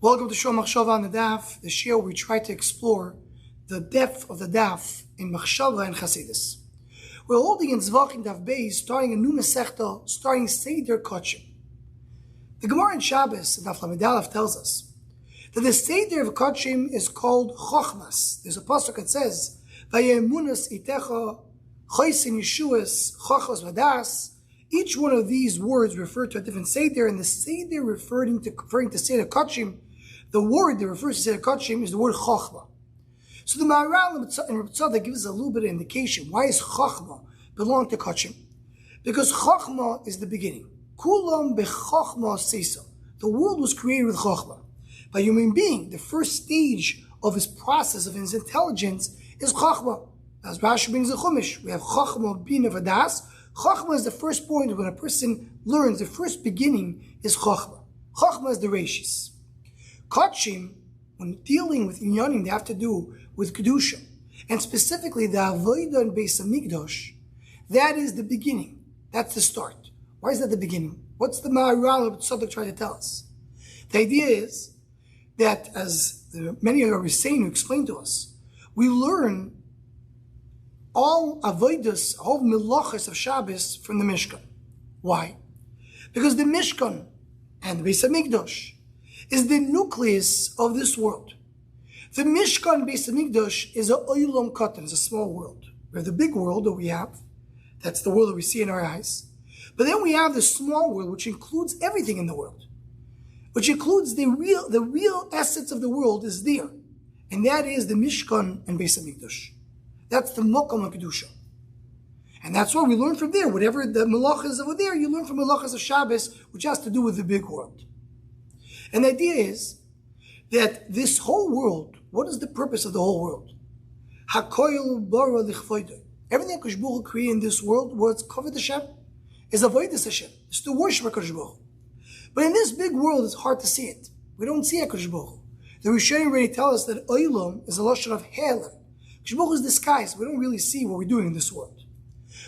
Welcome to Shor Machshava on the Daf, the shiur where we try to explore the depth of the Daf in Machshava and Chassidus. We're holding in Zevachim Daf Beis, starting a new Masechta, starting Seder Kodshim. The Gemara in Shabbos, Daf Lamed Aleph, tells us that the Seder of Kodshim is called Chochmas. There's a pasuk that says, Vayemunas itecha choisin yeshuas chochos vadas. Each one of these words refer to a different Seder, and the Seder referring to Seder Kodshim, the word that refers to Seder Kodshim is the word Chochma. So the Maharal in Reb Tzadok gives us a little bit of indication. Why is Chochma belong to Kodshim? Because Chochma is the beginning. Kulam bechochma seisa. The world was created with Chochma. By human being, the first stage of his process, of his intelligence, is Chochma. As Rashi brings the Chumash, we have Chochma bina vadas. Chochma is the first point when a person learns. The first beginning is Chochma. Chochma is the Reshis. Kodshim, when dealing with inyanim, they have to do with Kedusha. And specifically the Avodah and Beis Hamikdash, that is the beginning. That's the start. Why is that the beginning? What's the Maharal of Tzadok trying to tell us? The idea is that, as many of our Risseinu explained to us, we learn all avodas, all melachos of Shabbos from the Mishkan. Why? Because the Mishkan and the Beis Hamikdash is the nucleus of this world. The Mishkan Beis Hamikdash is a olam katan, it's a small world. We have the big world that we have, that's the world that we see in our eyes. But then we have the small world, which includes everything in the world, which includes the real essence of the world is there, and that is the Mishkan and Beis Hamikdash. That's the Mokom of Kedusha. And that's what we learn from there. Whatever the melachas over there, you learn from melachas of Shabbos, which has to do with the big world. And the idea is that this whole world, what is the purpose of the whole world? Hakoil bara lichvoide. Everything HaKadosh Baruch Hu created in this world, what's covered Hashem, is avodas Hashem. It's to worship HaKadosh Baruch Hu. But in this big world, it's hard to see it. We don't see HaKadosh Baruch Hu. The Rishonim already tell us that Olam is a lashon of He'elam. HaKadosh Baruch Hu is the skies. We don't really see what we're doing in this world.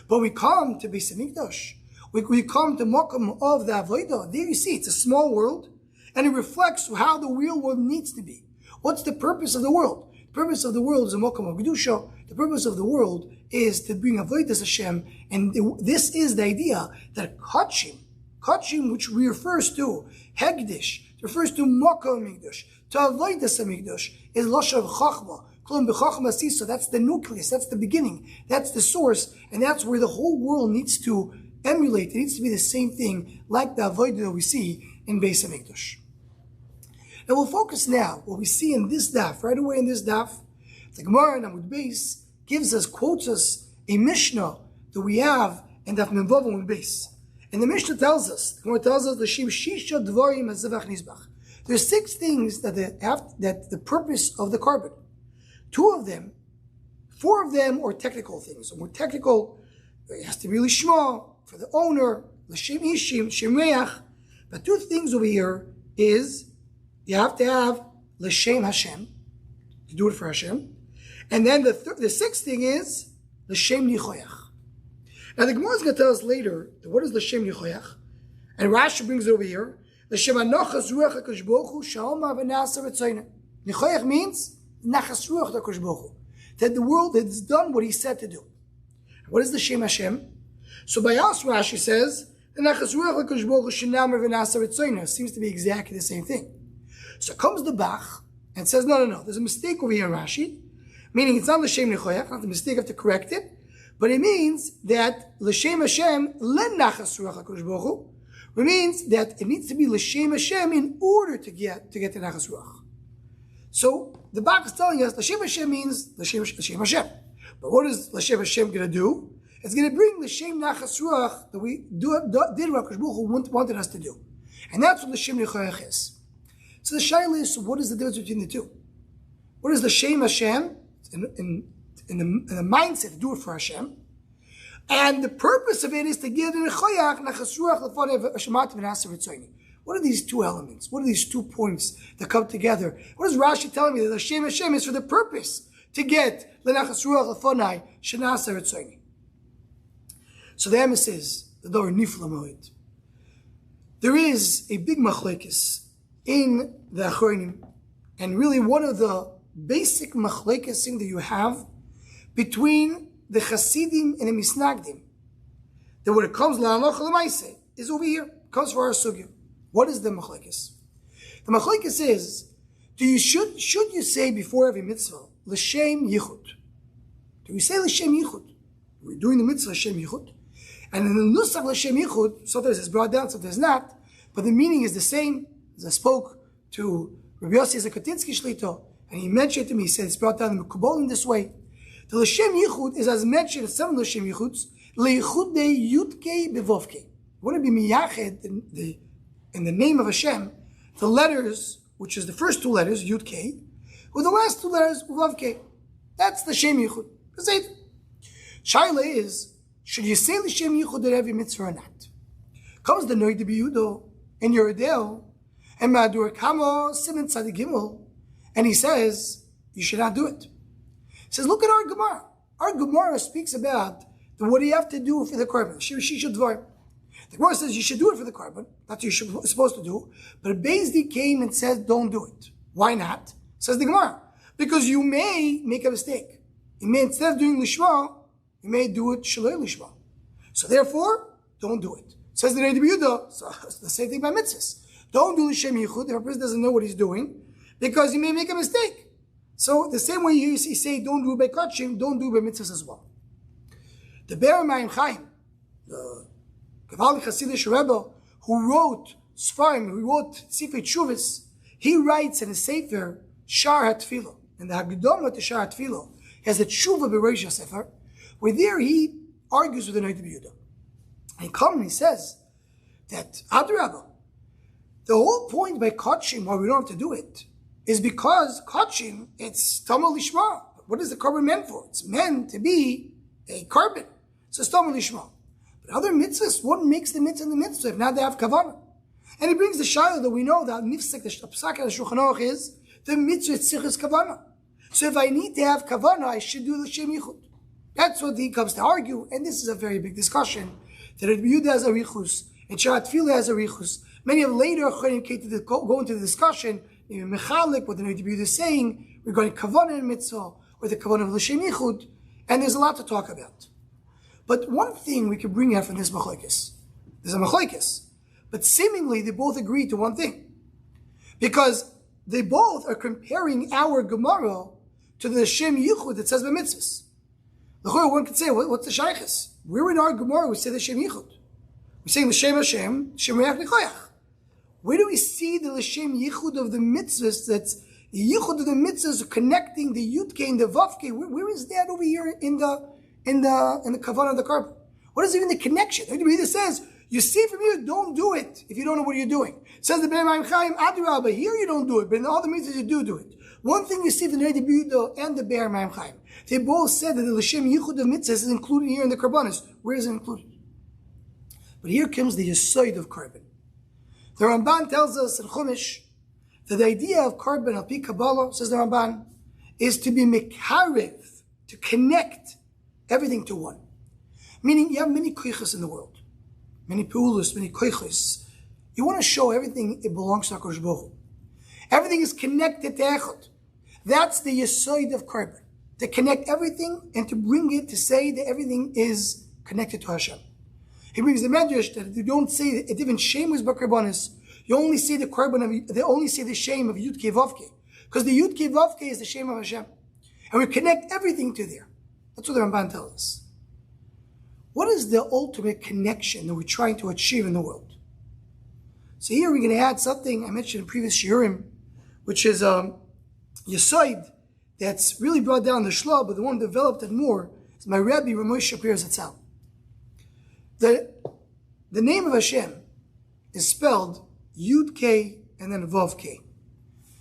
But we come to Beis Hamikdash. We come to Mokom of the Avodah. There you see, it's a small world, and it reflects how the real world needs to be. What's the purpose of the world? The purpose of the world is a Mokom of Kedusha. The purpose of the world is to bring Avodas Hashem, and this is the idea that Kodshim, which refers to Hegdish, refers to Mokom Mikdash, to Avodas Hamikdash, is Lashon of Chachma. So that's the nucleus, that's the beginning, that's the source, and that's where the whole world needs to emulate. It needs to be the same thing, like the Avodah that we see in Beis Hamikdash. Now we'll focus now, what we see in this daf, right away in this daf, the Gemara in Amud Beis quotes us a Mishnah that we have in Daf Mem Vav Amud Beis. And the Mishnah tells us, the Gemara tells us, Leshem Shisha Dvarim HaZevach Nizbach. There's 6 things that the purpose of the carbon. 4 of them are technical things. So more technical, it has to be really small for the owner, Leshem Ishim, Shemreach. But 2 things over here is, you have to have Leshem Hashem, to do it for Hashem. And then the 6th thing is Leshem Nichoyach. Now the Gemara is going to tell us later, what is Leshem Nichoyach? And Rashi brings it over here. Leshem Anochas Ruach HaKadosh Baruch Hu Sha'oma V'nasa V'tzoyna. Nichoyach means Nachas Ruach HaKadosh Baruch Hu, that the world has done what he said to do. What is the Shem Hashem? So by us, Rashi says, the Nachas Ruach HaKadosh Baruch Hu Shenamar V'nasa V'tzoyna seems to be exactly the same thing. So comes the Bach and says, no, there's a mistake over here in Rashi, meaning it's not L'Shem Nechoyach, not the mistake, I have to correct it, but it means that L'Shem Hashem Len Nachas Ruach HaKadosh Baruch Hu, it means that it needs to be L'Shem Hashem in order to get to Nachas Ruach. So the Bach is telling us L'Shem Hashem means L'Shem Hashem. But what is L'Shem Hashem going to do? It's going to bring L'Shem Nachas Ruach that we did what HaKadosh Baruch Hu wanted us to do. And that's what L'Shem Nechoyach is. So the shaila is, what is the difference between the two? What is L'Shem Hashem in the mindset to do it for Hashem? And the purpose of it is to give the Nechoyach Nachas Ruach L'Fanei Hashemat V'nasa V'tzoyni. What are these 2 elements? What are these 2 points that come together? What is Rashi telling me? That L'Shem Hashem is for the purpose to get L'Nachas Ruach L'Fanei Shenasa V'tzoyni. So the emes is the Dor Nifla Moed. There is a big machlekes in the Achronim, and really one of the basic machlekes thing that you have between the Hasidim and the Misnagdim, that when it comes la'anocha l'maaseh is over here, comes for our sugya. What is the machlekes? The machlekes is, should you say before every mitzvah Leshem Yichud? Do we say Leshem Yichud? We're doing the mitzvah Leshem Yichud, and in the nusach Leshem Yichud, sometimes it's brought down, sometimes not, but the meaning is the same. As I spoke to Rabbi Yossi Zakatinsky Shlito, and he mentioned to me, he said it's brought down in Mekubal in this way. The Leshem Yichud is as mentioned in some Leshem Yichuds, Leichudei Yudkei Bevovkei. Want to be miyached in the name of Hashem, the letters, which is the first two letters, Yudkei, with the last two letters, Vovkei. That's the Shem Yichud. Shaila is, should you say the Shem Yichud at every mitzvah or not? Comes the Noid Biyudo in Yerideo, and Madur Kamo Siman Tzadik Gimel, and he says, you should not do it. He says, look at our Gemara. Our Gemara speaks about what do you have to do for the korban. She should dvar. The Gemara says you should do it for the korban. That's what you're supposed to do. But Bezdin came and said, don't do it. Why not? Says the Gemara. Because you may make a mistake. You may, instead of doing Lishma, you may do it Shalei Lishma. So therefore, don't do it. Says the Rebbe Yehuda, so it's the same thing by mitzvahs. Don't do Leshem Yichud if a person doesn't know what he's doing, because he may make a mistake. So the same way you say don't do it by Kodshim, don't do it by mitzvahs as well. The Be'er Mayim Chaim, the Gavaldi Hasidic Rebbe, who wrote Sfarim, who wrote Sifrei Tshuvos, he writes in a Sefer Shar HaTfilah, and the Hagdama to Shar HaTfilah, he has a Tshuva Bereisha Sefer, where there he argues with the Noid B'Yehuda. And he comes and he says that Adrabah, the whole point by Kodshim, why we don't have to do it, is because Kodshim, it's Tamil Lishma. What is the korban meant for? It's meant to be a korban. So it's Tamil Lishma. But other mitzvahs, what makes the mitzvah if not they have kavanah? And he brings the shayla that we know that nifsek, the psak of the Shulchan Aruch is, the mitzvah tzich kavanah. So if I need to have kavanah, I should do the Shem Yichud. That's what he comes to argue, and this is a very big discussion. That Rebbe Yehuda has a richus, and Shar HaTfilah has a richus. Many of later Achronim go into the discussion, maybe Mechalik, what the Rebbe Yehuda is saying, regarding kavanah in mitzvah, or the kavanah of Leshem Yichud, and there's a lot to talk about. But one thing we can bring out from this machlokes, there's a machlokes, but seemingly they both agree to one thing, because they both are comparing our Gemara to the Leshem Yichud that says by mitzvahs. One could say, what's the shaykhis? We're in our Gemara, we say the Leshem Yichud. We're saying Leshem Hashem, Shem Reach Nechoyach. Where do we see the Leshem Yichud of the mitzvahs? That's the Yichud of the mitzvahs connecting the Yudke and the Vavke. Where is that over here in the kavanah of the korban? What is even the connection? The Rebbe says, you see from here, don't do it if you don't know what you're doing. It says the Be'er Mayim Chaim, Adrabah, here you don't do it, but in the other mitzvahs you do it. One thing you see from the Rebbe Yehuda and the Be'er Mayim Chaim, they both said that the Leshem Yichud of mitzvahs is included here in the korbanos. Where is it included? But here comes the Yesod of korban. The Ramban tells us in Chumash that the idea of korban al pi Kabbalah, says the Ramban, is to be mekarev, to connect everything to one. Meaning you have many koiches in the world, many peulos, many koiches. You want to show everything it belongs to HaKadosh Baruch Hu. Everything is connected to Echad. That's the Yesod of korban, to connect everything and to bring it to say that everything is connected to Hashem. He brings the medrash that you don't say a different shame was b'karbonis. You only say the korban they only say the shame of Yud Kei Vavke, because the Yud Kei Vavke is the shame of Hashem, and we connect everything to there. That's what the Ramban tells us. What is the ultimate connection that we're trying to achieve in the world? So here we're going to add something I mentioned in previous shiurim, which is Yesod that's really brought down the Shla, but the one who developed it more is my Rabbi Ramosh Shapir Zatzal. The name of Hashem is spelled Yud K and then Vav K.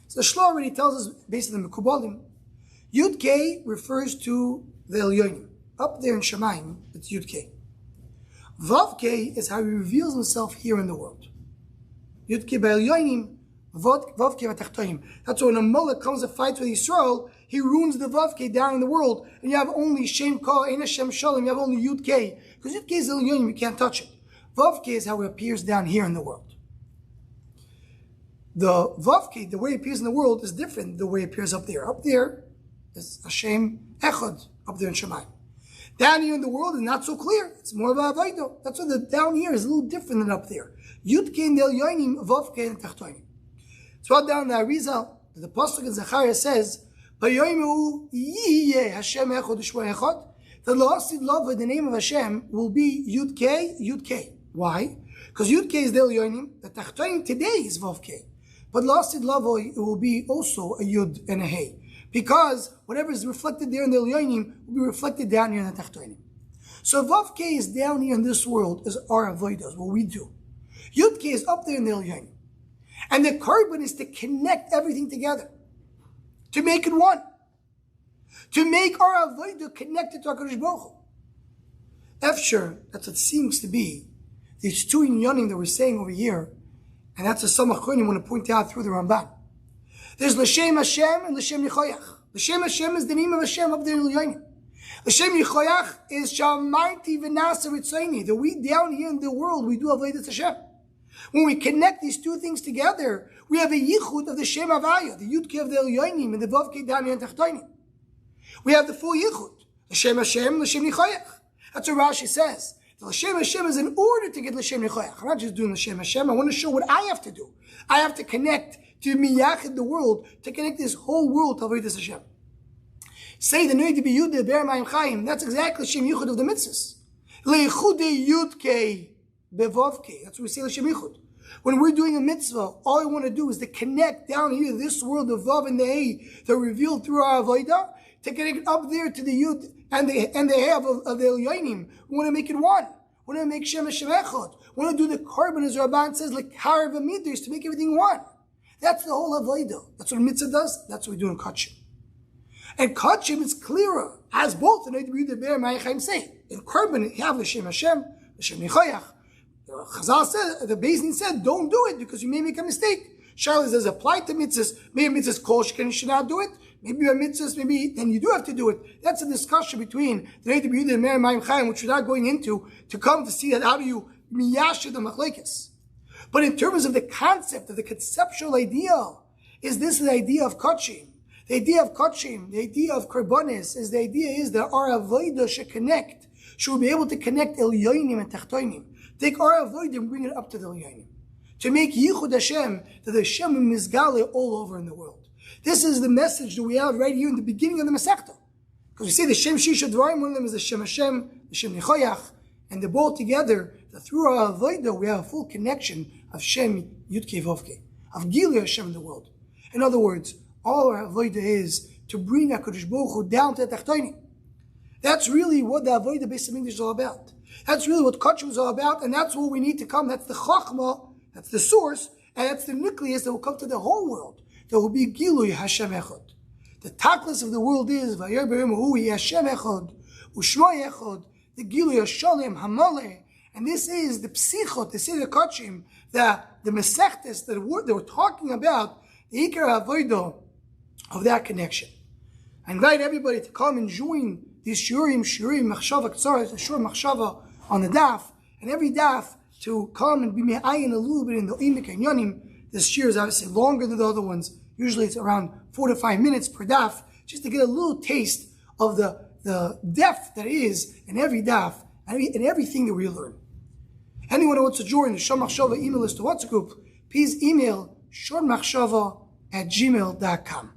So the Shla already tells us, based on the Mekubalim, Yud K refers to the Elyonim. Up there in Shemaim, it's Yud K. Vav K is how he reveals himself here in the world. Yud K by Elyonim, Vav K by Tachtonim. That's why when a mullah comes to fight with Yisrael, he ruins the Vav K down in the world, and you have only Shem Ka, Ein Hashem Shalom, you have only Yud K. Because Yud K is Elyonim, you can't touch it. Vav K is how it appears down here in the world. the Vavke, the way it appears in the world, is different the way it appears up there. Up there is Hashem Echad, up there in Shemayim. Down here in the world is not so clear. It's more of a Avaido. That's why the down here is a little different than up there. Yudke Del Yoinim, Vavke and Tachtoinim. So down the Arizal, the Pasuk in Zechariah says, Bayoimu Yihye Hashem Echad Ushma Echad. The last love, the name of Hashem, will be Yudke, Yudke. Why? Because Yudke is Del Yoinim, the Tachtoinim today is Vavke. But last love, it will be also a Yud and a Hey. Because whatever is reflected there in the Elyonim will be reflected down here in the Tachtoinim. So Vavke is down here in this world is our avodas, what we do. Yudke is up there in the Elyonim. And the korban is to connect everything together. To make it one. To make our avodah connected to HaKadosh Baruch Hu. Efsher, that's what it seems to be. These two inyanim that we're saying over here, and that's a samach you want to point out through the Ramban. There's Leshem Hashem and Leshem Yichud. Leshem Hashem is the name of Hashem of the Elyonim. Leshem Yichud is Shamarti V'Nasa Ritzaini. That we down here in the world, we do Avodas Hashem. When we connect these two things together, we have a Yichud of the Shem Havaya, the Yudke of the Elyonim, and the Vavke down here in Tachtoinim. We have the full Yichud. Leshem Hashem, Leshem Yichud. That's what Rashi says. The Leshem Hashem is in order to get Leshem Yichud. I'm not just doing Leshem Hashem. I want to show what I have to do. I have to connect to miyachid the world, to connect this whole world to Avodas Hashem. Say the Noid be Yud Ber Mayim Chaim. That's exactly Shem Yichud of the mitzvahs. Leichude Yudke Bevavke. That's what we say Shem Yichud. When we're doing a mitzvah, all I want to do is to connect down here this world of Vav and the Hey that are revealed through our Avodah, to connect up there to the Yud and the Hey of the Elyonim. We want to make it one. We want to make Shem Hashem Echad. We want to do the korban as Rabban says, like Karav Midrash, to make everything one. That's the whole Avodah. That's what a mitzvah does. That's what we do in Kodshim. And Kodshim is clearer, as both the Noid B'Yud Ber Mayim Chaim say. In Korban, you have Leshem Hashem, Leshem Yichud. Chazal said, the Beis Din said, don't do it because you may make a mistake. Charlotte says, apply to mitzvahs. Maybe mitzvahs Kolshkin, you should not do it. Maybe your mitzvahs, maybe then you do have to do it. That's a discussion between the Noid B'Yud Ber Mayim Chaim, which we're not going into, to come to see that how do you miyashir the machlekes. But in terms of the concept, of the conceptual idea, is this the idea of Kodshim? The idea of Kodshim, the idea of Korbanis, is the idea is that our avodah should connect. Should be able to connect Elyonim and Tachtoinim. Take our avodah and bring it up to the Elyonim. To make Yichud Hashem, that the Hashem is Mizgale all over in the world. This is the message that we have right here in the beginning of the Masechta. Because we say the Shem Shisha Dvarim, one of them is the Shem Hashem, the Shem Yichud, and they're both together, that through our avodah we have a full connection of Shem Yudke Vavke, of Gilui Hashem in the world. In other words, all our avodah is to bring HaKadosh Baruch Hu down to the Tachtoinim. That's really what the avodah Beis Hamikdash is all about. That's really what Kodshim is all about, and that's where we need to come. That's the Chachma, that's the source, and that's the nucleus that will come to the whole world. There will be Gilui Hashem Echad. The tachlis of the world is Vayer B'Yom Hu Hashem Echad, Ushma Echad, the Gilui Hashalem Hamaleh. And this is the psichot, the Seder Kodshim, the Masechtes that we're talking about, the Ikar Avodah of that connection. I invite everybody to come and join these Shurim, Machshava Ktsar, Shur Machshava on the daf, and every daf to come and be me'ayin a little bit in the Imek and Yonim. This shir is obviously longer than the other ones. Usually it's around 4 to 5 minutes per daf, just to get a little taste of the depth that is in every daf and everything that we learn. Anyone who wants to join the Shor Machshava email list to WhatsApp group, please email shormachshava@gmail.com.